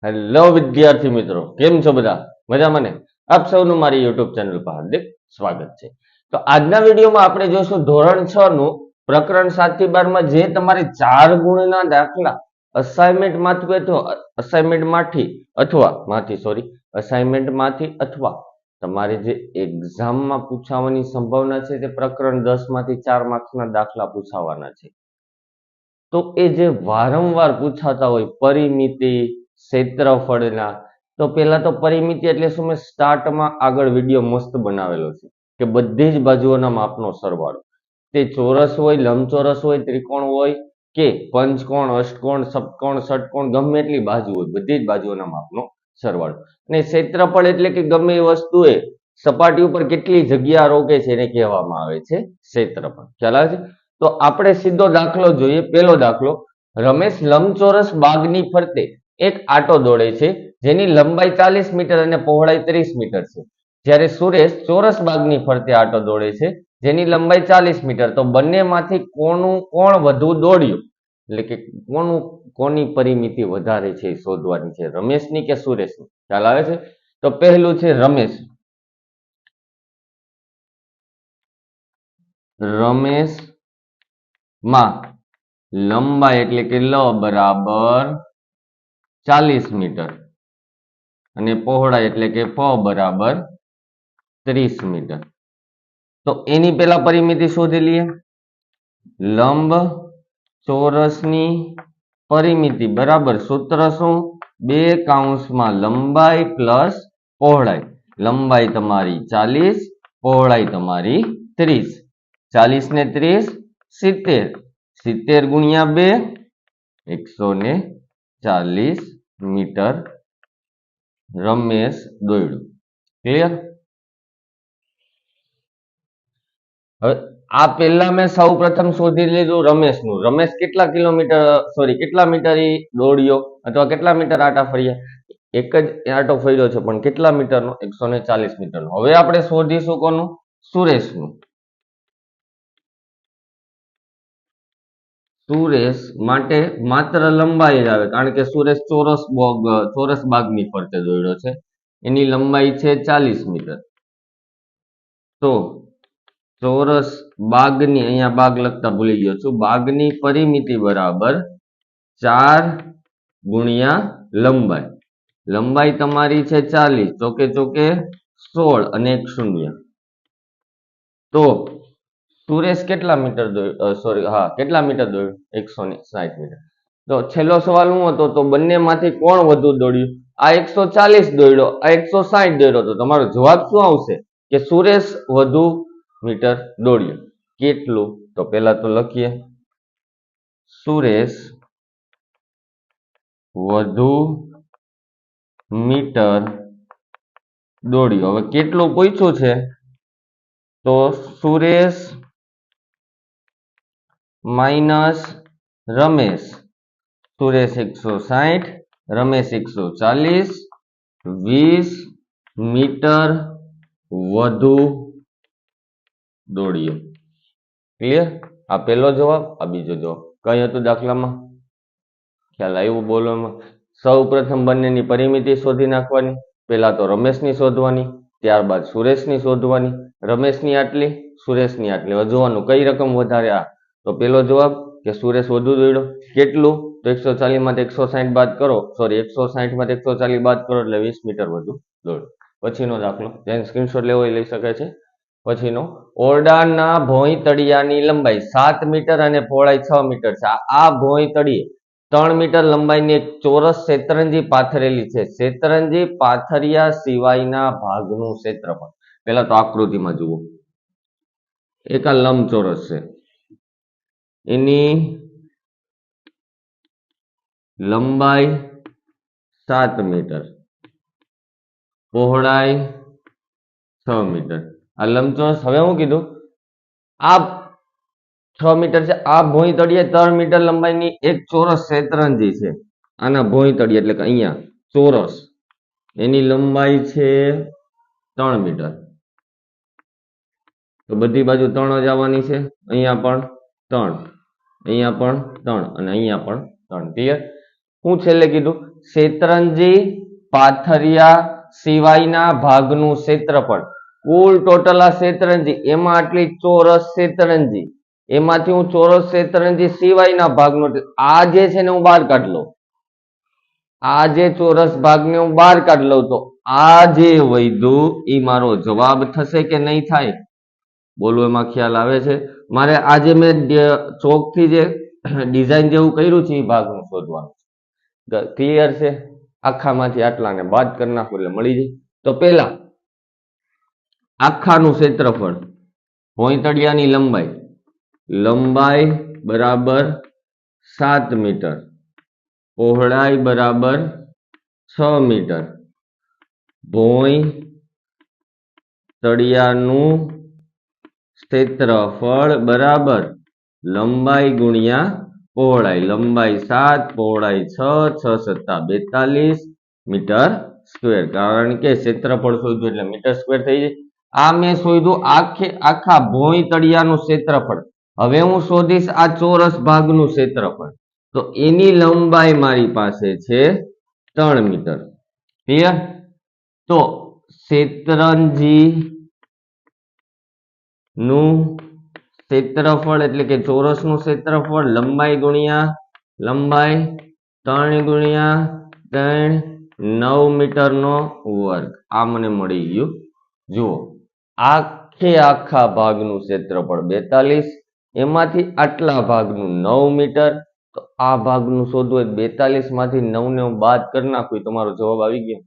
Hello વિદ્યાર્થી મિત્રો, કેમ છો બધા? મજામાં ને? આપ સૌનું મારી યુટ્યુબ ચેનલ પર હાર્દિક સ્વાગત છે. તો આજના વિડીયોમાં આપણે જોઈશું ધોરણ 6 નું પ્રકરણ 7 થી 12 માં જે તમારે 4 ગુણના દાખલા અસાઇનમેન્ટમાંથી અથવા તમારે જે એક્ઝામમાં પૂછાવાની સંભાવના છે તે પ્રકરણ 10 માંથી 4 માર્ક્સના દાખલા પૂછાવાના છે. તો એ જે વારંવાર પૂછાતા હોય પરિમિતિ, ક્ષેત્રફળના, તો પહેલા તો પરિમિતિ એટલે શું? મેં સ્ટાર્ટમાં આગળ વિડીયો મસ્ત બનાવેલો છે કે બધી જ બાજુઓના માપનો સરવાળો, તે ચોરસ હોય, લંબચોરસ હોય, ત્રિકોણ હોય કે પંચકોણ, અષ્ટકોણ, સપ્તકોણ, ષટકોણ, ગમે એટલી બાજુ હોય, બધી જ બાજુઓના માપનો સરવાળો. અને ક્ષેત્રફળ એટલે કે ગમે એ વસ્તુએ સપાટી ઉપર કેટલી જગ્યા રોકે છે એને કહેવામાં આવે છે ક્ષેત્રફળ. ખ્યાલ આવે છે? તો આપણે સીધો દાખલો જોઈએ. પહેલો દાખલો, રમેશ લંબચોરસ બાગની ફરતે એક આંટો દોડે છે જેની લંબાઈ 40 મીટર અને પહોળાઈ 30 મીટર છે. જ્યારે સુરેશ ચોરસ બાગની ફરતે આંટો દોડે છે જેની લંબાઈ 40 મીટર. તો બંનેમાંથી કોણ વધુ દોડ્યું, એટલે કે કોની પરિમિતિ વધારે છે એ શોધવાની છે, રમેશની કે સુરેશની. ખ્યાલ આવે છે? તો પહેલું છે રમેશ. રમેશમાં લંબાઈ એટલે કે લ બરાબર 40 મીટર અને પહોળાઈ એટલે કે પ બરાબર 30 મીટર. તો એની પહેલા પરિમિતિ શોધી લઈએ. લંબ ચોરસની પરિમિતિ બરાબર સૂત્ર શું? 2 કૌંસમાં લંબાઈ પ્લસ પહોળાઈ. લંબાઈ તમારી 40, પહોળાઈ તમારી 30. 40 ને 30 70. 70 ગુણ્યા 2 140 મીટર રમેશ દોડ્યો. ક્લિયર? હવે આ પહેલા મેં સૌ પ્રથમ શોધી લીધું રમેશનું. રમેશ કેટલા મીટર દોડ્યો અથવા કેટલા મીટર આંટા ફર્યા? એક જ આંટો ફર્યો છે પણ કેટલા મીટરનો? 140 મીટરનો. હવે આપણે શોધીશું કોનું? સુરેશનું. સુરેશ માટે માત્ર લંબાઈ જ આવે કારણ કે સુરેશ ચોરસ બાગની ફરતે દોડ્યો છે. એની લંબાઈ છે 40 મીટર. તો ચોરસ બાગની, અહીંયા બાગ લખતા ભૂલી ગયો છું, બાગની પરિમિતિ બરાબર 4 ગુણ્યા લંબાઈ. લંબાઈ તમારી છે 40, ચોકે ચોકે 16 અને 1 શૂન્ય. તો સુરેશ કેટલા મીટર કેટલા મીટર દોડ્યું? 160 મીટર. તો છેલ્લો સવાલ શું હતો? તો બંનેમાંથી કોણ વધુ દોડ્યું? આ 140 દોડ્યો, આ 160 દોડ્યો. તો તમારો જવાબ શું આવશે? કે સુરેશ વધુ મીટર દોડ્યો. કેટલું? તો પહેલા તો લખીએ, સુરેશ વધુ મીટર દોડ્યો. હવે કેટલું પૂછ્યું છે? તો સુરેશ માઇનસ રમેશ. સુરેશ 160, રમેશ 140, 20 મીટર વધુ દોડ્યો. ક્લિયર? આ પહેલો જવાબ, આ બીજો જવાબ. કઈ હતું દાખલામાં? ખ્યાલ આવ્યું બોલવામાં? સૌ પ્રથમ બંનેની પરિમિતિ શોધી નાખવાની. પહેલા તો રમેશની શોધવાની, ત્યારબાદ સુરેશની શોધવાની. રમેશની આટલી, સુરેશની આટલી. હવે જોવાનું કઈ રકમ વધારે. આ તો પહેલો જવાબ કે સુરેશ વધુ દોડ્યો. કેટલું? તો 140 માંથી 160 બાદ કરો, 160 માંથી 140 બાદ કરો એટલે 20 મીટર વધુ દોડ્યો. પછીનો દાખલો, જેને સ્ક્રીનશોટ લેવો એ લઈ શકે છે. પછીનો, ઓરડાના ભોંયતળિયાની લંબાઈ 7 મીટર અને પહોળાઈ 6 મીટર છે. આ ભોંયતળિયે 3 મીટર લંબાઈની એક ચોરસ શેતરંજી પાથરેલી છે. શેતરંજી પાથર્યા સિવાયના ભાગનું ક્ષેત્રફળ. પહેલા તો આકૃતિમાં જુઓ. એક આ લંબચોરસ છે, એની લંબાઈ 7 મીટર, પહોળાઈ 6 મીટર. આ લંબચોરસ. હવે હું કીધું? આ 6 મીટર છે. આ ભોંયતળિયે 3 મીટર લંબાઈની એક ચોરસ શેતરંજી છે. આના ભોંયતળિયે એટલે કે અહીંયા ચોરસ, એની લંબાઈ છે 3 મીટર. તો બધી બાજુ 3 જ આવવાની છે. અહીંયા પણ 3, અહીંયા પણ 3 અને અહીંયા પણ 3. ક્લિયર? હું છેલ્લે કીધું શેતરંજી પાથરિયા સિવાયના ભાગનું ક્ષેત્રફળ. કુલ ટોટલ આ શેતરંજી, એમાં આટલી ચોરસ શેતરંજી, એમાંથી હું ચોરસ શેતરંજી સિવાયના ભાગનો, આ જે છે ને હું બહાર કાઢી લઉં, આ જે ચોરસ ભાગને હું બહાર કાઢી લઉં તો આ જે વધ્યું એ મારો જવાબ થશે કે નહીં થાય? બોલો, એમાં ખ્યાલ આવે છે? મારે આજે મેં ચોકથી જે ડિઝાઇન જેવું કર્યું છે એ ભાગનું શોધવાનું. ક્લિયર છે? આખામાંથી આટલાને બાદ કરી નાખો એટલે મળી જાય. તો પેલા આખાનું ક્ષેત્રફળ, ભોંયતળિયાની લંબાઈ, લંબાઈ બરાબર 7 મીટર, પહોળાઈ બરાબર 6 મીટર, ભોંયતળિયાનું ક્ષેત્રફળ બરાબર લંબાઈ ગુણ્યા પહોળાઈ, લંબાઈ 7, પહોળાઈ 6, 6 + 42 મીટર સ્ક્વેર. કારણ કે ક્ષેત્રફળ શોધ્યું એટલે મીટર સ્ક્વેર થઈ જાય. આ મેં શોધ્યું આખા ભોંયતળિયાનું ક્ષેત્રફળ. હવે હું શોધીશ આ ચોરસ ભાગનું ક્ષેત્રફળ. તો એની લંબાઈ મારી પાસે છે 3 મીટર. ક્લિયર? તો શેતરંજી નું ક્ષેત્રફળ એટલે કે ચોરસનું ક્ષેત્રફળ લંબાઈ ગુણ્યા લંબાઈ 3 ગુણ્યા 3 9 મીટરનો વર્ગ. આ મને મળી ગયું. જુઓ, આખા ભાગનું ક્ષેત્રફળ 42, એમાંથી આટલા ભાગનું 9 મીટર. તો આ ભાગનું શોધવું 42 માંથી 9 ને હું બાદ કરી નાખું, તમારો જવાબ આવી ગયો.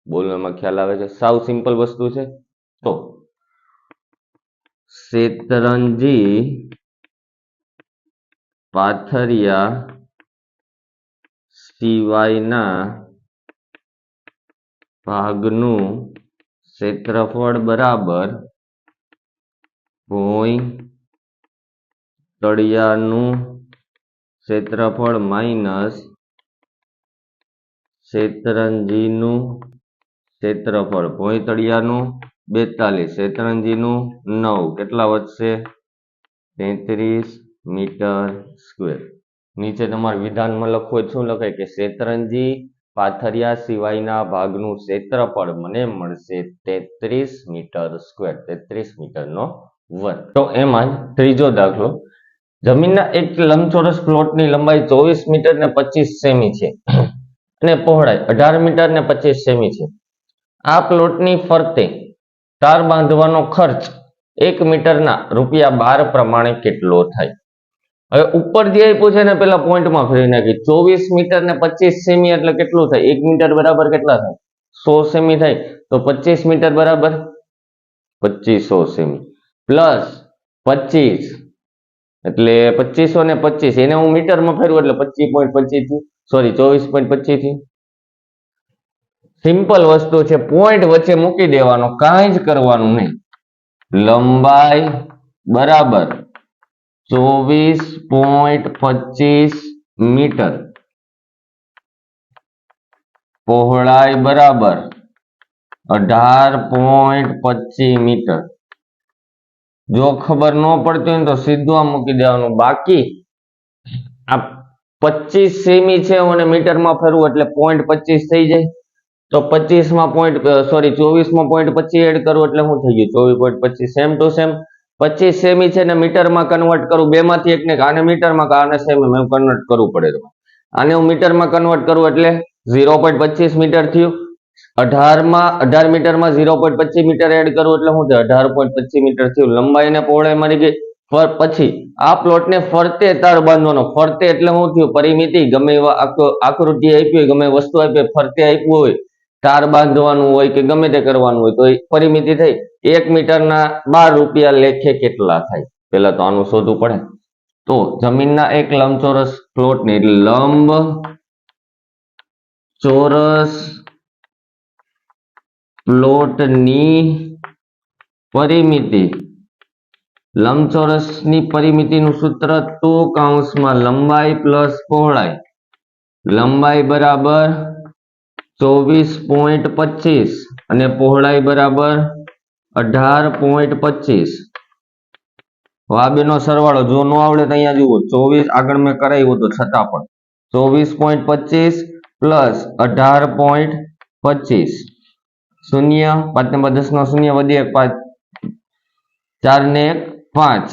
બોલો, એમાં ખ્યાલ આવે છે? સાવ સિમ્પલ વસ્તુ છે. તો શેતરંજી પાથરિયા સિવાયના ભાગનું ક્ષેત્રફળ બરાબર ભોંયતળિયાનું ક્ષેત્રફળ માઇનસ શેતરંજીનું ક્ષેત્રફળ. ભોંયતળિયાનું 42, શેતરંજીનું 9, કેટલા વધશે? 33 મીટર સ્ક્વેર. નીચે તમારે વિધાનમાં લખવું હોય શું લખાય કે શેતરંજી પાથરિયા સિવાયના ભાગનું ક્ષેત્રફળ મને મળશે 33 મીટર સ્ક્વેર, 33 મીટરનો વર્ગ. તો એમાં ત્રીજો દાખલો, જમીનના એક લંબચોરસ પ્લોટની લંબાઈ 24 મીટર ને 25 સેમી છે અને પહોળાઈ 18 મીટર ને 25 સેમી છે. આ પ્લોટની ફરતે તાર બાંધવાનો ખર્ચ 1 મીટરના ₹12 પ્રમાણે કેટલો થાય? હવે ઉપર જે આપ્યું છે ને પેલા પોઈન્ટમાં ફેરવી નાખી. 24 મીટર ને 25 સેમી એટલે કેટલું થાય? 1 મીટર બરાબર કેટલા થાય? 100 સેમી થાય. તો 25 મીટર બરાબર 2500 સેમી પ્લસ 25 એટલે 2500 ને 25, એને હું મીટરમાં ફેરવું એટલે 25.25 થી, સોરી 24.25 થી. સિમ્પલ વસ્તુ છે, પોઈન્ટ વચ્ચે મૂકી દેવાનો, કાંઈ જ કરવાનું નહીં. લંબાઈ બરાબર 24.25 મીટર, પહોળાઈ બરાબર 18.25 મીટર. જો ખબર ન પડતી હોય તો સીધું આ મૂકી દેવાનું. બાકી આ 25 સેમી છે અને મીટરમાં ફેરવું એટલે 0.25 થઈ જાય. તો 25 માં 24 માં 0.25 એડ કરું એટલે શું થઈ ગયું? 24.25. સેમ ટુ સેમ 25 સેમી છે ને મીટરમાં કન્વર્ટ કરું, બેમાંથી એકને, આને મીટરમાં આને સેમી મેં કન્વર્ટ કરવું પડે. આને હું મીટરમાં કન્વર્ટ કરું એટલે 0.25 મીટર થયું. 18 મીટરમાં 0.25 મીટર એડ કરું એટલે શું થાય? 18.25 મીટર થયું. લંબાઈ અને પહોળાઈ મળી ગઈ. પછી આ પ્લોટને ફરતે તાર બાંધવાનો. ફરતે એટલે શું થયું? પરિમિતિ. ગમે એવા આકૃતિ આપી હોય, ગમે વસ્તુ આપી હોય, ફરતે આપ્યું હોય, તાર બાંધવાનું હોય કે ગમે તે કરવાનું હોય તો એ પરિમિતિ થઈ. 1 મીટરના ₹12 લેખે કેટલા થાય? પેલા તો આનું શોધવું પડે. તો જમીનના એક લંબચોરસ પ્લોટની લંબચોરસ પ્લોટની પરિમિતિ, લંબચોરસની પરિમિતિનું સૂત્ર 2 લંબાઈ પ્લસ પહોળાઈ. લંબાઈ બરાબર 24.25 અને પહોળાઈ બરાબર 18.25. આ બેનો સરવાળો જો ન આવડે તો અહીંયા જુઓ, 24 આગળ મેં કરાવ્યું તો છતાં પણ 24.25 પ્લસ 18.25 શૂન્ય 5 ને 10 નો શૂન્ય વધી 1 5 4 ને 1 5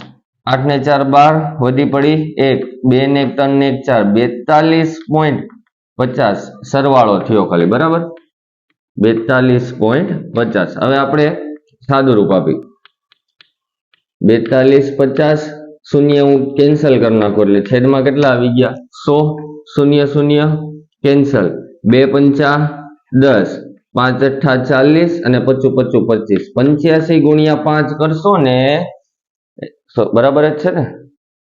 8 ને 4 12 વધી પડી 1 2 ને 1 3 ને 1 4 42.50 સરવાળો થયો ખાલી બરાબર 42.50 હવે આપણે સાદું રૂપ આપી 42.50 શૂન્ય હું કેન્સલ કરી નાખું એટલે છેદમાં કેટલા આવી ગયા 100 શૂન્ય શૂન્ય કેન્સલ 2 પંચા 10 5 અઠ્ઠા 40 અને 25 25 25 85 ગુણ્યા 5 કરશો ને બરાબર જ છે ને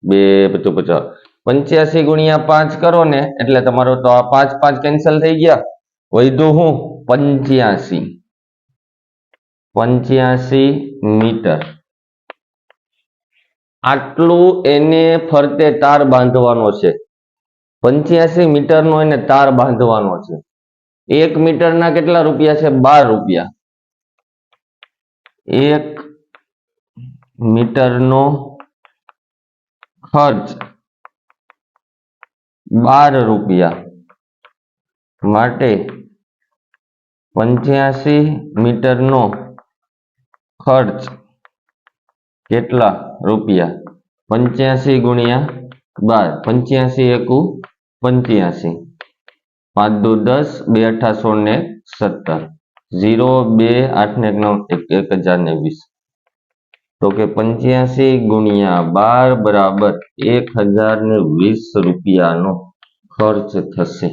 2 50 85 ગુણ્યા 5 કરો ને એટલે તમારો તો આ 5 5 કેન્સલ થઈ ગયા વધ્યું હું 85 મીટર આટલું એને ફરતે તાર બાંધવાનો છે 85 મીટરનો એને તાર બાંધવાનો છે 1 મીટરના કેટલા રૂપિયા છે 12 રૂપિયા 1 મીટરનો ખર્ચ 12 રૂપિયા માટે 85 મીટરનો ખર્ચ કેટલા રૂપિયા 85 ગુણ્યા 12 85 એકુ 85 5 દુ 10 2 અઠા 16 ને 17 0 2 8 ને 9 1020 તો કે 85 ગુણ્યા 12 બરાબર 1020 રૂપિયાનો ખર્ચ થશે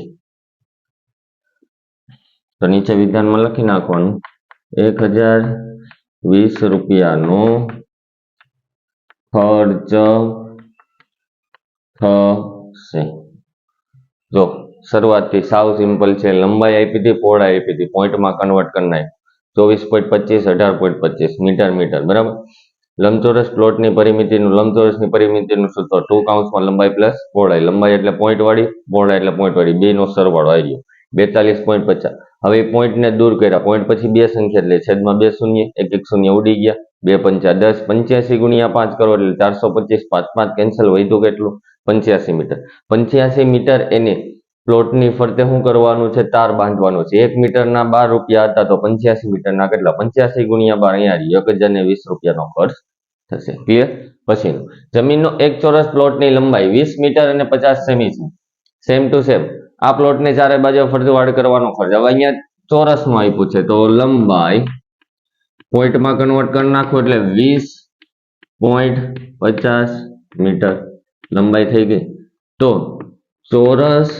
તો નીચે વિધાનમાં લખી નાખવાનું 1020 રૂપિયાનો ખર્ચ થશે જો શરૂઆતથી સાવ સિમ્પલ છે લંબાઈ આપી હતી પહોળાઈ આપી હતી પોઈન્ટમાં કન્વર્ટ કરી નાખ 24.25 18.25 મીટર મીટર બરાબર લંબચોરસ પ્લોટની પરિમિતિનું લંબચોરસની પરિમિતિનું સૂત્ર 2 કૌંસમાં લંબાઈ પ્લસ પહોળાઈ લંબાઈ એટલે પોઈન્ટ વાળી પહોળાઈ એટલે પોઈન્ટ વાળી બેનો સરવાળો આવી ગયો 42.50 હવે પોઈન્ટને દૂર કર્યા પોઈન્ટ પછી બે સંખ્યા એટલે છેદમાં બે શૂન્ય એક એક શૂન્ય ઉડી ગયા 2 પંચા 10 85 ગુણ્યા 5 કરો એટલે 425 5 5 કેન્સલ વધ્યું કેટલું 85 મીટર 85 મીટર એને પ્લોટની ફરતે શું કરવાનું છે તાર બાંધવાનું છે 1 મીટરના 12 રૂપિયા હતા તો 85 મીટરના કેટલા 85 ગુણ્યા 12 અહીંયા 1020 રૂપિયાનો ખર્ચ થશે ક્લિયર પછીનું જમીનનો એક ચોરસ પ્લોટની લંબાઈ 20 મીટર અને 50 સેમી છે સેમ ટુ સેમ આ પ્લોટને ચારે બાજુ ફરતે વાડ કરવાનો ખર્ચ હવે અહીંયા ચોરસમાં આપ્યું છે તો લંબાઈ પોઈન્ટમાં કન્વર્ટ કરી નાખો એટલે 20.50 મીટર લંબાઈ થઈ ગઈ તો ચોરસ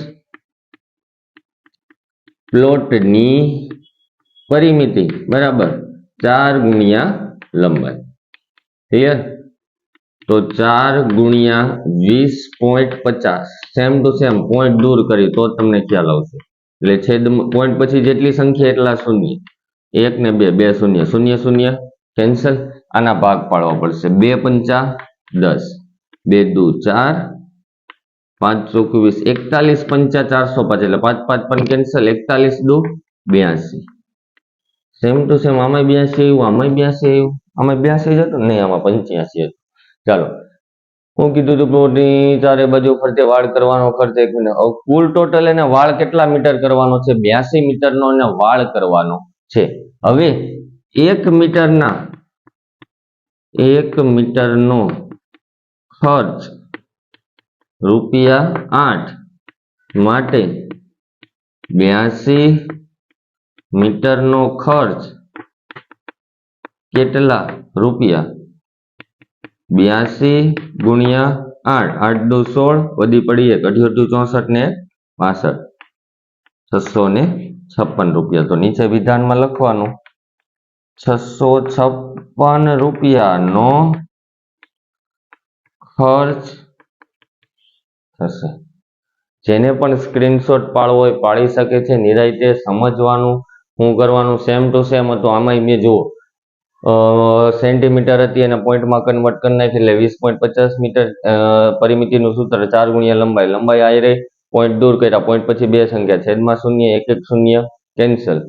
પ્લોટની પરિમિતિ બરાબર 4 ગુણ્યા લંબાઈ ક્લિયર તો 4 ગુણ્યા 20.50 સેમ ટુ સેમ પોઈન્ટ દૂર કરી તો તમને ખ્યાલ આવશે એટલે છેદ પોઈન્ટ પછી જેટલી સંખ્યા એટલા શૂન્ય 1 ને 2 2 શૂન્ય શૂન્ય શૂન્ય કેન્સલ આના ભાગ પાડવા પડશે 2 પંચા 10 2 દુ 4 5 ચોક 20 41 પંચા 405 એટલે 5 5 પણ કેન્સલ 41 દુ 82 સેમ ટુ સેમ આમાં 82 આવ્યું આમાં 82 આવ્યું આમાં 82 જ હતું નહીં આમાં 85 હતું ચાલો હું કીધું હતું પ્લોટની ચારે બાજુ ફરતે વાળ કરવાનો ખર્ચ 1 મિનિટ કુલ ટોટલ એને વાળ કેટલા મીટર કરવાનો છે 82 મીટરનો એને વાળ કરવાનો છે હવે 1 મીટરનો ખર્ચ ₹8 માટે 82 મીટરનો ખર્ચ કેટલા રૂપિયા 82 ગુણ્યા 8 8 દુ 16 વધી પડી 1 88 64 ને 62 656 રૂપિયા તો નીચે વિધાનમાં લખવાનું 656 રૂપિયાનો ખર્ચ થશે જેને પણ સ્ક્રીનશોટ પાડવો હોય પાડી શકે છે નિરાંતે સમજવાનું શું કરવાનું સેમ ટુ સેમ હતું આમાં મેં જુઓ સેન્ટીમીટર હતી અને પોઈન્ટમાં કન્વર્ટ કરી નાખી એટલે 20.50 મીટર પરિમિતિનું સૂત્ર 4 ગુણ્યા લંબાઈ આવી રહી પોઈન્ટ દૂર કર્યા પોઈન્ટ પછી બે સંખ્યા છેદમાં શૂન્ય એક એક શૂન્ય કેન્સલ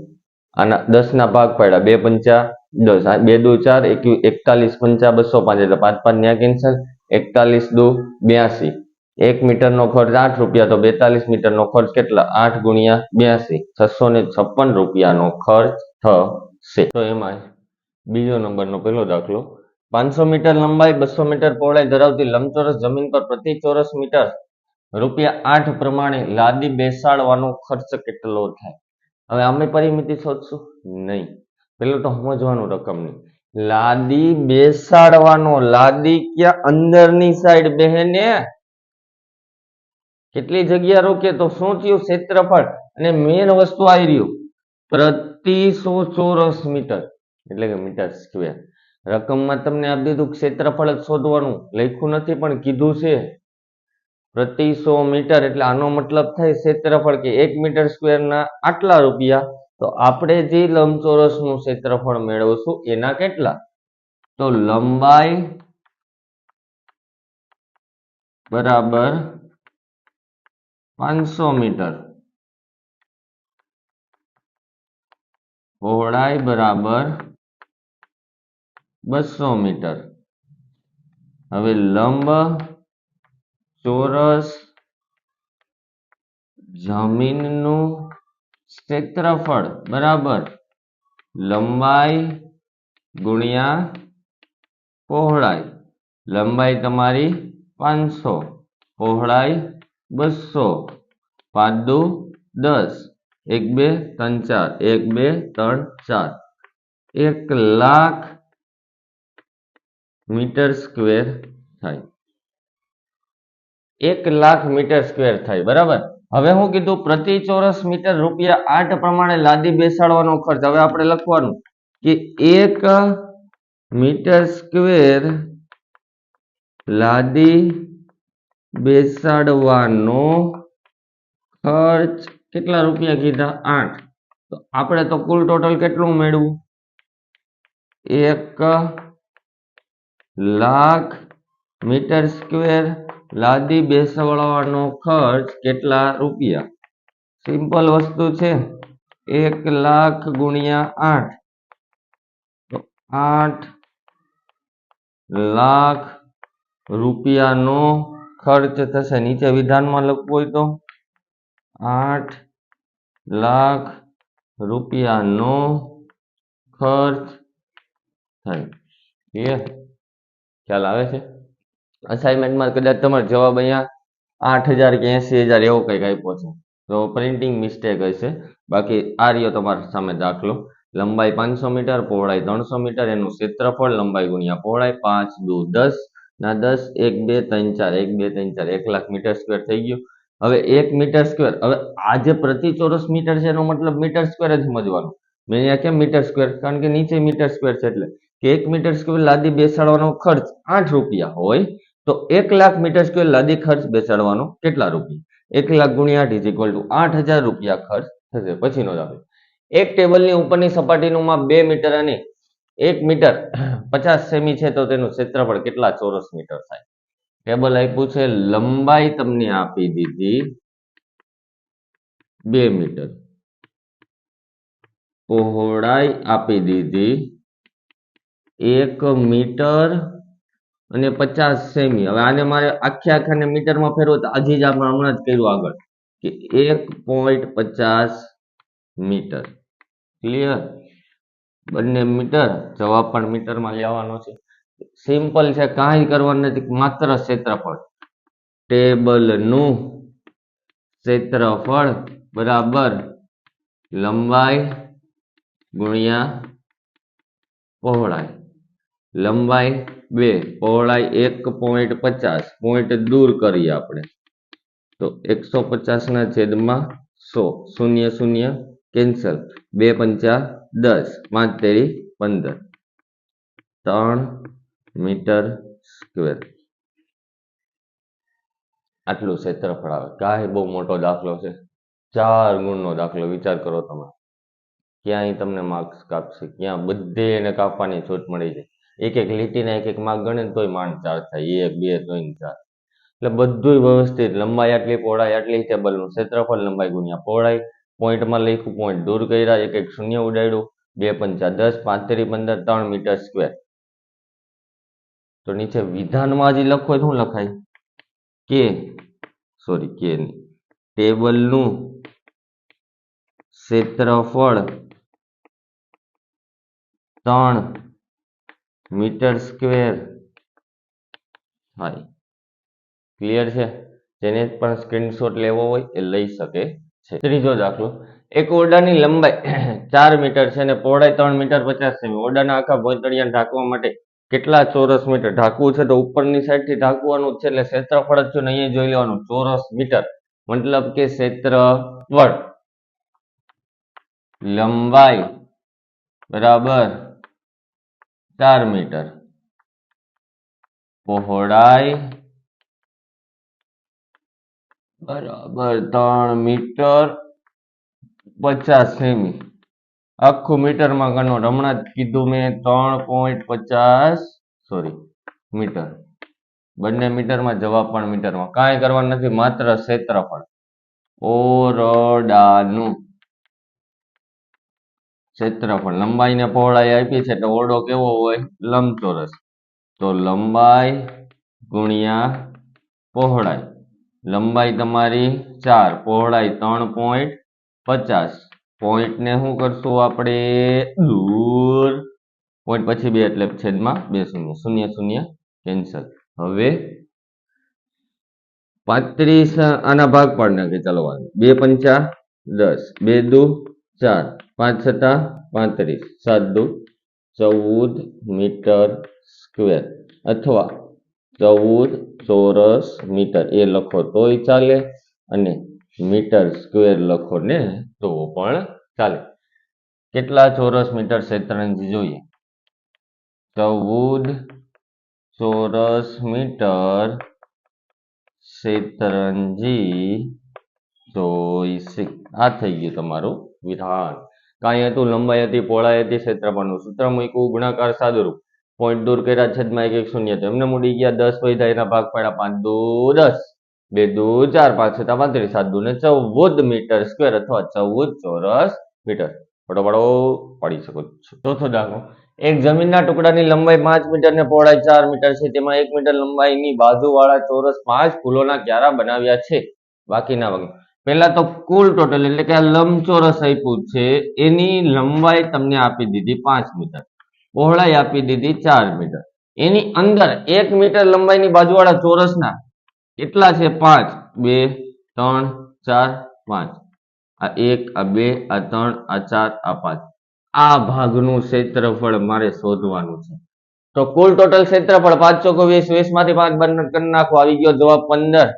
આના 10 ના ભાગ પાડ્યા 2 પંચા 10 2 દુ 4 41 પંચા 205 એટલે 5 5 ન્યા કેન્સલ 41 દુ 82 1 મીટરનો ખર્ચ 8 રૂપિયા, તો 42 મીટરનો ખર્ચ કેટલા? 8 ગુણ્યા 82, 656 રૂપિયાનો ખર્ચ થશે. તો એમાં બીજો નંબરનો પહેલો દાખલો, 500 મીટર લંબાઈ 200 મીટર પહોળાઈ ધરાવતી લંબચોરસ જમીન પર પ્રતિ ચોરસ મીટર ₹8 પ્રમાણે લાદી બેસાડવાનો ખર્ચ કેટલો થાય? હવે અમે પરિમિતિ શોધશું નહીં, પેલું તો સમજવાનું રકમની. લાદી બેસાડવાનો, લાદી ક્યાં? અંદરની સાઈડ બેહે ને, કેટલી જગ્યા રોકે તો શું થયું? ક્ષેત્રફળ. અને મેન વસ્તુ આવી રહ્યું પ્રતિ 100 ચોરસ મીટર એટલે કે મીટર સ્ક્વેર. રકમમાં તમને આપી દીધું ક્ષેત્રફળ જ શોધવાનું, લખ્યું નથી પણ કીધું છે પ્રતિ 100 મીટર, એટલે આનો મતલબ થાય ક્ષેત્રફળ કે 1 મીટર સ્ક્વેર ના આટલા રૂપિયા. તો આપણે જે લંબચોરસનું ક્ષેત્રફળ મેળવશું એના કેટલા? તો લંબાઈ બરાબર 500 મીટર, પહોળાઈ બરાબર 200 મીટર. હવે લંબ ચોરસ જમીનનું ક્ષેત્રફળ બરાબર લંબાઈ ગુણ્યા પહોળાઈ. લંબાઈ તમારી 500, પહોળાઈ 200, 5 દુ 10, 1 2 3 4, 1 2 3 4, 1 લાખ મીટર સ્ક્વેર થાય. 1 લાખ મીટર સ્ક્વેર થાય બરાબર. હવે હું કીધું પ્રતિ ચોરસ મીટર ₹8 પ્રમાણે લાદી બેસાડવાનો ખર્ચ. હવે આપણે લખવાનું કે 1 મીટર સ્ક્વેર લાદી બેસાડવાનો ખર્ચ કેટલા રૂપિયા કીધા? 8. તો આપણે તો કુલ ટોટલ કેટલું મેળવું? 1 લાખ મીટર સ્ક્વેર લાદી બેસાડવાનો ખર્ચ કેટલા રૂપિયા? સિમ્પલ વસ્તુ છે, 1 લાખ ગુણ્યા 8, તો 8 લાખ રૂપિયાનો ખર્ચ થશે. નીચે વિધાનમાં લખવું હોય તો 8 લાખ રૂપિયાનો ખર્ચ થાય. ક્લિયર? ખ્યાલ આવે છે? અસાઇનમેન્ટમાં કદાચ તમારો જવાબ અહીંયા 8000 કે 80000 એવો કંઈક આપ્યો છે, તો પ્રિન્ટિંગ મિસ્ટેક હશે. બાકી આ રહ્યો તમારા સામે દાખલો. લંબાઈ 500 મીટર, પહોળાઈ 300 મીટર, એનું ક્ષેત્રફળ લંબાઈ ગુણ્યા પહોળાઈ 5 દુ 10 ના 10, 1 2 3 4, 1 2 3 4, 1 લાખ મીટર સ્ક્વેર થઈ ગયું. હવે 1 મીટર સ્ક્વેર, હવે આ જે પ્રતિ ચોરસ મીટર છે એનો મતલબ મીટર સ્ક્વેર જ સમજવાનું. મેં અહીંયા કેમ મીટર સ્ક્વેર? કારણ કે નીચે મીટર સ્ક્વેર છે, એટલે કે 1 મીટર સ્ક્વેર લાદી બેસાડવાનો ખર્ચ 8 રૂપિયા હોય તો 1 લાખ મીટર સ્ક્વેર લાદી ખર્ચ બેસાડવાનો કેટલા રૂપિયા? 1 લાખ ગુણ્યા 8 = 8000 રૂપિયા ખર્ચ થશે. પછીનો દાખલો, એક ટેબલની ઉપરની સપાટીનું માપ 2 મીટર અને 1 મીટર 50 સેમી છે, તો તેનું ક્ષેત્રફળ કેટલા ચોરસ મીટર થાય? ટેબલ આપ્યું છે, લંબાઈ તમને આપી દીધી 2 મીટર, પહોળાઈ આપી દીધી 1 મીટર અને 50 સેમી. હવે આને મારે આખાને મીટરમાં ફેરવો તો આજે જ આપણે હમણાં જ કર્યું આગળ કે 1.50 મીટર. ક્લિયર? બંને મીટર, જવાબ પણ મીટરમાં લેવાનો છે. સિમ્પલ છે, કાંઈ કરવાનું નથી, માત્ર ક્ષેત્રફળ. ટેબલનું ક્ષેત્રફળ બરાબર લંબાઈ ગુણ્યા પહોળાઈ. લંબાઈ 2, પહોળાઈ 1.50, પોઈન્ટ દૂર કરીએ આપણે તો 150 ના છેદમાં 100, 0 0 કેન્સલ, 2 5 10, 5 તેરી 15, 3 મીટર સ્ક્વેર. આટલું ક્ષેત્રફળ આવે. કાંઈ બહુ મોટો દાખલો છે, 4 ગુણનો દાખલો. વિચાર કરો તમે, ક્યાંય તમને માર્ક્સ કાપશે, ક્યાં બધે એને કાપવાની છૂટ મળી જાય. એક એક લીટીના એક એક માર્ક ગણે તોય માંડ 4 થાય, 1 2 3 4. એટલે બધું વ્યવસ્થિત, લંબાઈ આટલી, પહોળાઈ આટલી, ટેબલનું ક્ષેત્રફળ લંબાઈ ગુણ્યા પહોળાઈ, પોઈન્ટમાં લખ્યું, પોઈન્ટ દૂર કર્યા, એક એક શૂન્ય ઉડાડ્યું, 2 5 10, 5 તેરી 15, 3 મીટર સ્ક્વેર. તો નીચે વિધાનમાં હજી લખો શું લખાય કે સોરી કે નહીં, ટેબલનું ક્ષેત્રફળ 3 મીટર સ્ક્વેર થાય. ક્લિયર છે? જેને પણ સ્ક્રીનશોટ લેવો હોય એ લઈ શકે છે. ત્રીજો દાખલો, એક ઓરડાની લંબાઈ 4 મીટર છે અને પહોળાઈ 3 મીટર 50 સેમી. ઓરડાના આખા ભોંયતળિયાને ઢાંકવા માટે કેટલા ચોરસ મીટર ઢાંકવું છે? તો ઉપરની સાઈડથી ઢાંકવાનું છે એટલે ક્ષેત્રફળ જ છે ને અહીંયા જોઈ લેવાનું ચોરસ મીટર, મતલબ કે ક્ષેત્રફળ લંબાઈ બરાબર 4 મીટર, પહોળાઈ બરાબર 3 મીટર 50 સેમી. આખું મીટરમાં કન્વર્ટ, હમણાં જ કીધું મેં 3.50 સોરી મીટર, બંને મીટરમાં, જવાબ પણ મીટરમાં. કાંઈ કરવાનું નથી, માત્ર ક્ષેત્રફળ ઓરડાનું ક્ષેત્રફળ, લંબાઈ ને પહોળાઈ આપી છે એટલે ઓરડો કેવો હોય? લંબચોરસ. તો લંબાઈ ગુણ્યા પહોળાઈ, લંબાઈ તમારી 4, પહોળાઈ 3.50, પોઈન્ટને શું કરશું આપણે? દૂર, પોઈન્ટ પછી 2 એટલે છેદમાં 2 શૂન્ય, શૂન્ય શૂન્ય કેન્સલ. હવે 35 આના ભાગ પાડ નાખીએ. ચાલો 2 પંચા 10, 2 દુ 4, 5 છટા 35, 7 દુ 14 મીટર સ્ક્વેર અથવા 14 ચોરસ મીટર એ લખો તોય ચાલે અને મીટર સ્ક્વેર લખો ને તો પણ ચાલે. કેટલા ચોરસ મીટર ક્ષેત્રફળ જોઈએ? 14 ચોરસ મીટર ક્ષેત્રફળ જોઈશે. આ થઈ ગયું તમારું વિધાન. કાંઈ હતું? લંબાઈ હતી, પહોળાઈ હતી, ક્ષેત્રફળનું સૂત્ર મૂક્યું, ગુણાકાર સાદુરૂપ, પોઈન્ટ દૂર કર્યા, છેદમાં 1 1 શૂન્ય, તો એમને મૂડી ગયા. 10 વધ્યા, એના ભાગ પાડ્યા, 5 દુ 10, 2 દુ 4, 5 છટા 35, 7 દુ ને 14 મીટર સ્ક્વેર અથવા 14 ચોરસ મીટર. ફટોફટો પાડી શકો છો. ચોથો દાખલો, એક જમીનના ટુકડાની લંબાઈ 5 મીટર ને પહોળાઈ 4 મીટર છે. તેમાં 1 મીટર લંબાઈની બાજુવાળા ચોરસ 5 ફૂલોના ક્યારા બનાવ્યા છે. બાકીના ભાગ પહેલા તો કુલ ટોટલ એટલે કે આ લંબચોરસ આપ્યું છે એની લંબાઈ તમને આપી દીધી 5 મીટર, પહોળાઈ આપી દીધી 4 મીટર. એની અંદર 1 મીટર લંબાઈની બાજુવાળા ચોરસના કેટલા છે? 5, 2, 3, 4, 5. આ 1, આ 2, આ 3, આ 4, આ 5. આ ભાગનું ક્ષેત્રફળ મારે શોધવાનું છે. તો કુલ ટોટલ ક્ષેત્રફળ 5 ચોક 20, 20 માંથી 5 બંધ કરી નાખો, આવી ગયો જવાબ 15.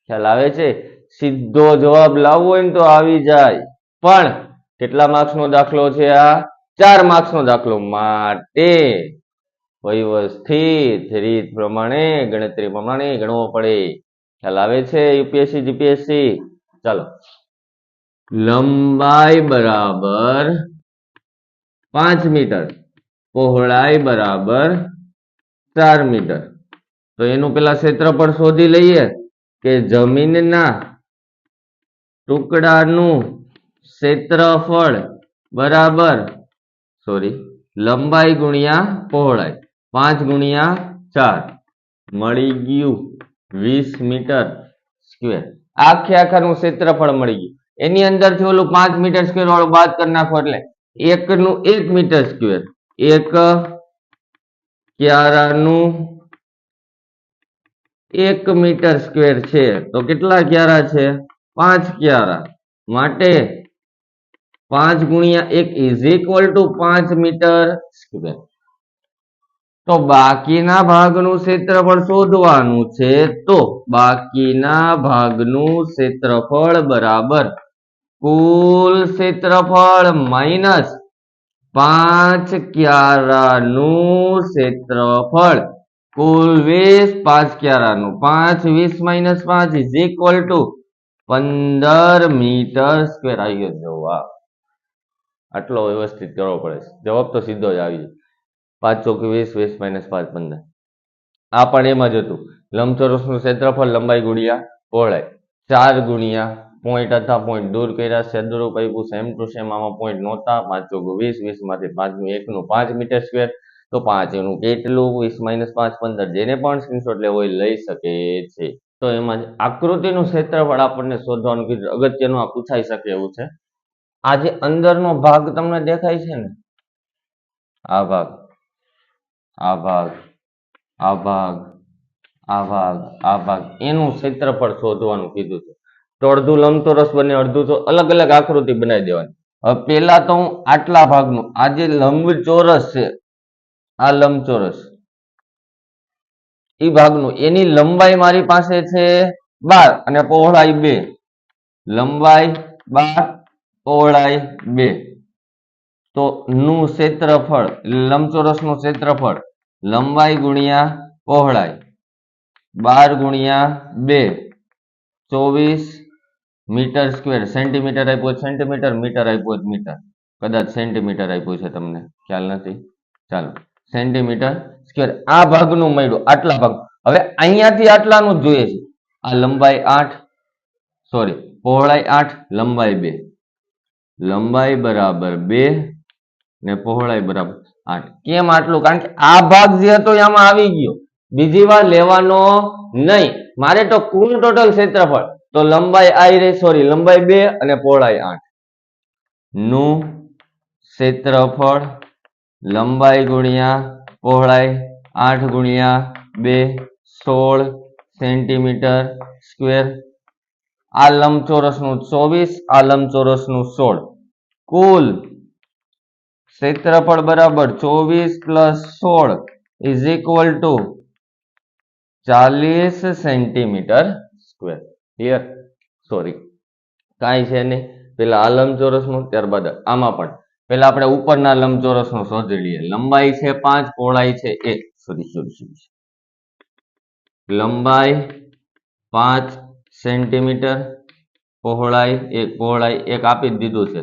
ખ્યાલ આવે છે? સીધો જવાબ લાવવો હોય ને તો આવી જાય, પણ કેટલા માર્ક્સનો દાખલો છે આ? 4 માર્ક્સનો દાખલો, માટે વ્યવસ્થિત રીત પ્રમાણે ગણતરી પ્રમાણે ગણવો પડે. ખ્યાલ આવે છે? UPSC GPSC. ચાલો, લંબાઈ બરાબર 5 મીટર, પહોળાઈ બરાબર 4 મીટર. તો એનું પેલા ક્ષેત્રફળ શોધી લઈએ કે જમીનના ટુકડાનું ક્ષેત્રફળ બરાબર સોરી લંબાઈ ગુણ્યા પહોળાઈ 5 ગુણ્યા 4 મળી ગયું 20 મીટર સ્ક્વેર. આખે આખાનું ક્ષેત્રફળ મળી ગયું. એની અંદરથી ઓલું 5 મીટર સ્ક્વેર વાળું બાદ કરી નાખો એટલે એકનું 1 મીટર સ્ક્વેર, એક ક્યારાનું 1 મીટર સ્ક્વેર છે. તો કેટલા ક્યારા છે? 5 ક્યારા, માટે 5 ગુણ્યા 1 is equal to 5 metre square. તો બાકીના ભાગનું ક્ષેત્રફળ શોધવાનું છે. તો બાકીના ભાગનું ક્ષેત્રફળ બરાબર કુલ ક્ષેત્રફળ માઇનસ 5 ક્યારાનું ક્ષેત્રફળ, કુલ 20, 5 ક્યારાનું 5, 20 minus 5 is equal to 15 metre square. આવી ગયો જવાબ. આટલો વ્યવસ્થિત કરવો પડે, જવાબ તો સીધો જ આવી જાય. 5 ચોક 20, 20 માઇનસ 5 15. આ પણ એમ જ હતું, લંબચોરસનું ક્ષેત્રફળ લંબાઈ ગુણ્યા પહોળાઈ, 4 ગુણ્યા પોઈન્ટ હતા, પોઈન્ટ દૂર કર્યા, છેદરૂપ આપ્યું, સેમ ટુ સેમ. આમાં પોઈન્ટ નહોતા. 5 ચોક 20, 20 માંથી 5 નું 1 નું 5 મીટર સ્ક્વેર. તો 5 એનું કેટલું? 20 માઇનસ 5 15. જેને પણ સ્ક્રીનશોટ લેવો હોય લઈ શકે છે. તો એમાં આકૃતિનું ક્ષેત્રફળ આપણને શોધવાનું કીધું, અગત્યનું આ પૂછાઈ શકે એવું છે. આ જે અંદરનો ભાગ તમને દેખાય છે ને, આ ભાગ, આ ભાગ, આ ભાગ, આ ભાગ, આ ભાગ, એનું ક્ષેત્રફળ શોધવાનું કીધું છે. તો અડધું લંબચોરસ બને, અડધું તો અલગ અલગ આકૃતિ બનાવી દેવાની. હવે પેલા તો હું આટલા ભાગનું, આ જે લંબચોરસ છે, આ લંબચોરસ એ ભાગનું, એની લંબાઈ મારી પાસે છે 12 અને પહોળાઈ 2. લંબાઈ 12, પહોળાઈ 2. તો નું ક્ષેત્રફળ, લંબચોરસનું ક્ષેત્રફળ લંબાઈ ગુણ્યા પહોળાઈ 12 ગુણ્યા 2, 24 મીટર સ્ક્વેર. સેન્ટીમીટર આપ્યું સેન્ટીમીટર, મીટર આપ્યું મીટર, કદાચ સેન્ટીમીટર આપ્યું છે, તમને ખ્યાલ નથી. ચાલો, સેન્ટીમીટર સ્ક્વેર. આ ભાગનું મળ્યું, આટલા ભાગ. હવે અહીંયાથી આટલાનું જ જોઈએ છે. આ લંબાઈ 8, સોરી પહોળાઈ 8, લંબાઈ 2. લંબાઈ બરાબર 2 ને પહોળાઈ બરાબર 8. કેમ આટલું? કારણ કે આ ભાગ જે હતો એ આમાં આવી ગયો, બીજી વાર લેવાનો નહીં. મારે તો કુલ ટોટલ ક્ષેત્રફળ, તો લંબાઈ આવી રહી, સોરી લંબાઈ 2 અને પહોળાઈ 8 નું ક્ષેત્રફળ લંબાઈ ગુણ્યા પહોળાઈ 8 ગુણ્યા 2, 16 સેન્ટીમીટર સ્ક્વેર. આ લંબચોરસનું 24, આ લંબચોરસનું 16. કુલ ક્ષેત્રફળ બરાબર 24 plus 16 is equal two 40 centimetre square. Clear? Sorry, કાંઈ છે નહીં. પેલા આ લંબચોરસનું, ત્યારબાદ આમાં પણ. પેલા આપણે ઉપરના લંબચોરસનું શોધી લઈએ. લંબાઈ છે 5, પહોળાઈ છે 1. સોરી, લંબાઈ 5 સેન્ટીમીટર, પહોળાઈ 1 આપી જ દીધું છે.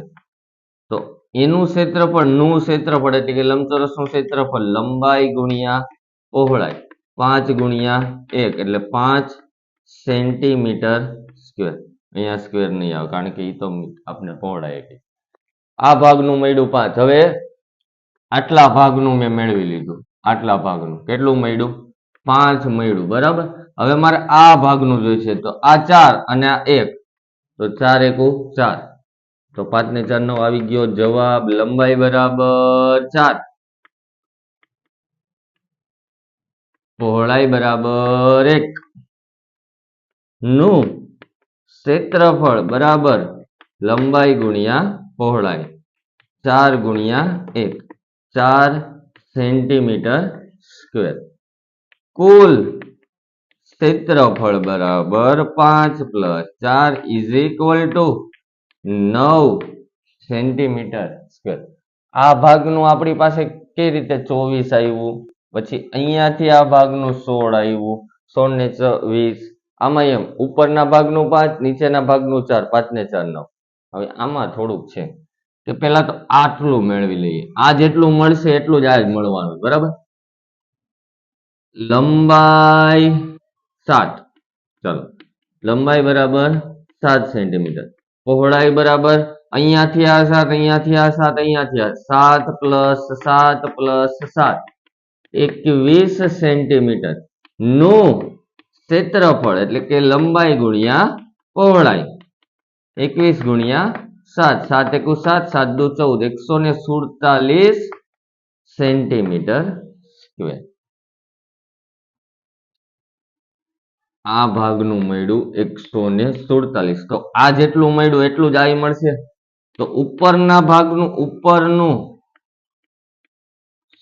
તો એનું ક્ષેત્રફળ, નું ક્ષેત્રફળ એટલે કે લંબચોરસનું ક્ષેત્રફળ લંબાઈ ગુણ્યા પહોળાઈ 5 ગુણ્યા 1 એટલે 5 સેન્ટીમીટર સ્ક્વેર. અહીંયા સ્ક્વેર નહીં આવે કારણ કે એ તો આપણે પહોળાઈ હતી. આ ભાગનું મળ્યું 5. હવે આટલા ભાગનું મેં મેળવી લીધું, આટલા ભાગનું કેટલું મળ્યું? 5 મળ્યું, બરાબર. હવે મારે આ ભાગનું જોઈશે, તો આ 4 અને આ 1, તો 4 એકુ 4, તો 5 ને 4 9 આવી ગયો જવાબ. લંબાઈ બરાબર 4, પહોળાઈ બરાબર 1 નું ક્ષેત્રફળ બરાબર લંબાઈ ગુણ્યા પહોળાઈ 4 ગુણ્યા 1, 4 સેન્ટીમીટર સ્ક્વેર. કુલ ક્ષેત્રફળ બરાબર 5 plus 4 is equal two 9 centimetre square. આ ભાગનું આપણી પાસે કઈ રીતે 24 આવ્યું, પછી અહીંયાથી આ ભાગનું 16 આવ્યું, 16 ને 20. આમાં એમ ઉપરના ભાગનું 5, નીચેના ભાગનું 4, 5 ને 4 9. હવે આમાં થોડુંક છે કે પેલા તો આટલું મેળવી લઈએ. આ જેટલું મળશે એટલું જ આ જ મળવાનું, બરાબર. લંબાઈ 7, ચાલો લંબાઈ બરાબર 7 સેન્ટીમીટર, પહોળાઈ બરાબર અહીંયાથી આ 7, અહીંયાથી આ 7, અહીંયાથી આ 7 પ્લસ 7 પ્લસ 7 21 સેન્ટીમીટર નું ક્ષેત્રફળ એટલે કે લંબાઈ ગુણ્યા પહોળાઈ 21 ગુણ્યા 7, 7 એકુ 7, 7 દુ 14, 147 સેન્ટીમીટર સ્ક્વેર. આ ભાગનું મળ્યું 147. તો આ જેટલું મળ્યું એટલું જ આ મળશે. તો ઉપરના ભાગનું, ઉપરનું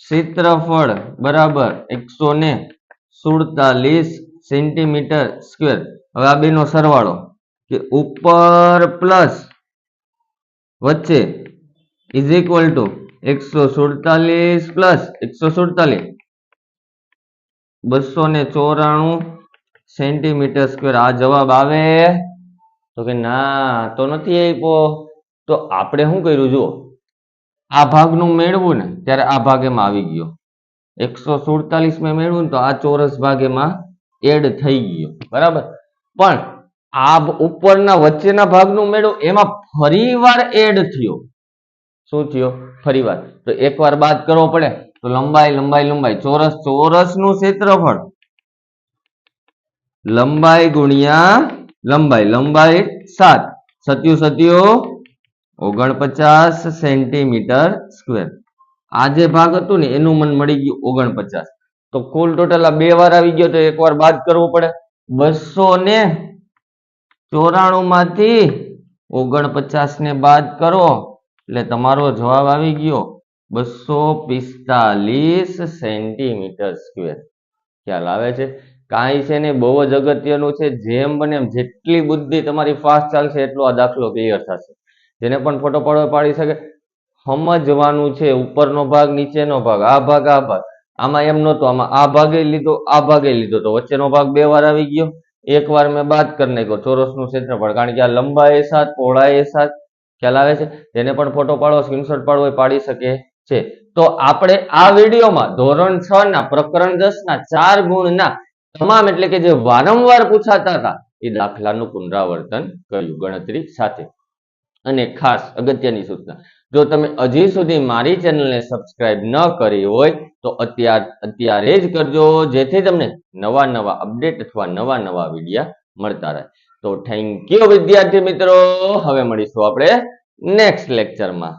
ક્ષેત્રફળ બરાબર 147 સેન્ટીમીટર સ્ક્વેર. હવે આ બેનો સરવાળો કે ઉપર પ્લસ વચ્ચે is equal two 147 plus 147 294 centimetre square. આ જવાબ આવે? તો કે ના, તો નથી આપ્યો. તો આપણે શું કર્યું, જુઓ આ ભાગનું મેળવું ને ત્યારે આ ભાગ એમાં આવી ગયો, 147 મેં મેળવ્યું ને તો આ ચોરસ ભાગ એમાં એડ થઈ ગયો, બરાબર. પણ આ ઉપરના વચ્ચેના ભાગનું મેળવું એમાં ફરીવાર એડ થયો. શું થયો? ફરીવાર. તો એકવાર બાદ કરવો પડે. તો લંબાઈ લંબાઈ લંબાઈ ચોરસ, ચોરસનું ક્ષેત્રફળ લંબાઈ ગુણ્યા લંબાઈ, લંબાઈ 7, સત્યુ સત્યુ 49 સેન્ટીમીટર સ્ક્વેર. આ જે ભાગ હતું ને એનું મને મળી ગયું 49. તો કુલ ટોટલ આ બે વાર આવી ગયો તો એક વાર બાદ કરવું પડે. 294 માંથી 49 ને બાદ કરો એટલે તમારો જવાબ આવી ગયો 245 સેન્ટીમીટર સ્ક્વેર. ખ્યાલ આવે છે? કાંઈ છે ને બહુ જ અગત્યનું છે. જેમ બને એમ જેટલી બુદ્ધિ તમારી ફાસ્ટ ચાલશે એટલો આ દાખલો ક્લિયર થશે. જેને પણ ફોટો પાડી શકે. સમજવાનું છે ઉપરનો ભાગ નીચેનો ભાગ, આ ભાગ આ ભાગ. આમાં એમ નહોતું, આમાં આ ભાગે લીધો આ ભાગે લીધો તો વચ્ચેનો ભાગ બે વાર આવી ગયો. એક વાર મેં બાદ કરી નાખ્યો ચોરસનું ક્ષેત્રફળ, કારણ કે આ લંબાઈ 7 પહોળાઈ 7. ખ્યાલ આવે છે? જેને પણ ફોટો પાડવો સ્ક્રીનશોટ પાડવો એ પાડી શકે છે. તો આપણે આ વિડીયોમાં ધોરણ 6 ના પ્રકરણ 10 ના 4 ગુણના તમામ એટલે કે જે વારંવાર પૂછાતા હતા એ દાખલાનું પુનરાવર્તન કર્યું ગણતરી સાથે. અને ખાસ અગત્યની સૂચના, જો તમે હજી સુધી મારી ચેનલને સબસ્ક્રાઇબ ન કરી હોય તો અત્યારે જ કરજો, જેથી તમને નવા નવા અપડેટ અથવા નવા નવા વિડીયા મળતા રહે. તો થેન્ક યુ વિદ્યાર્થી મિત્રો. હવે મળીશું આપણે નેક્સ્ટ લેક્ચરમાં.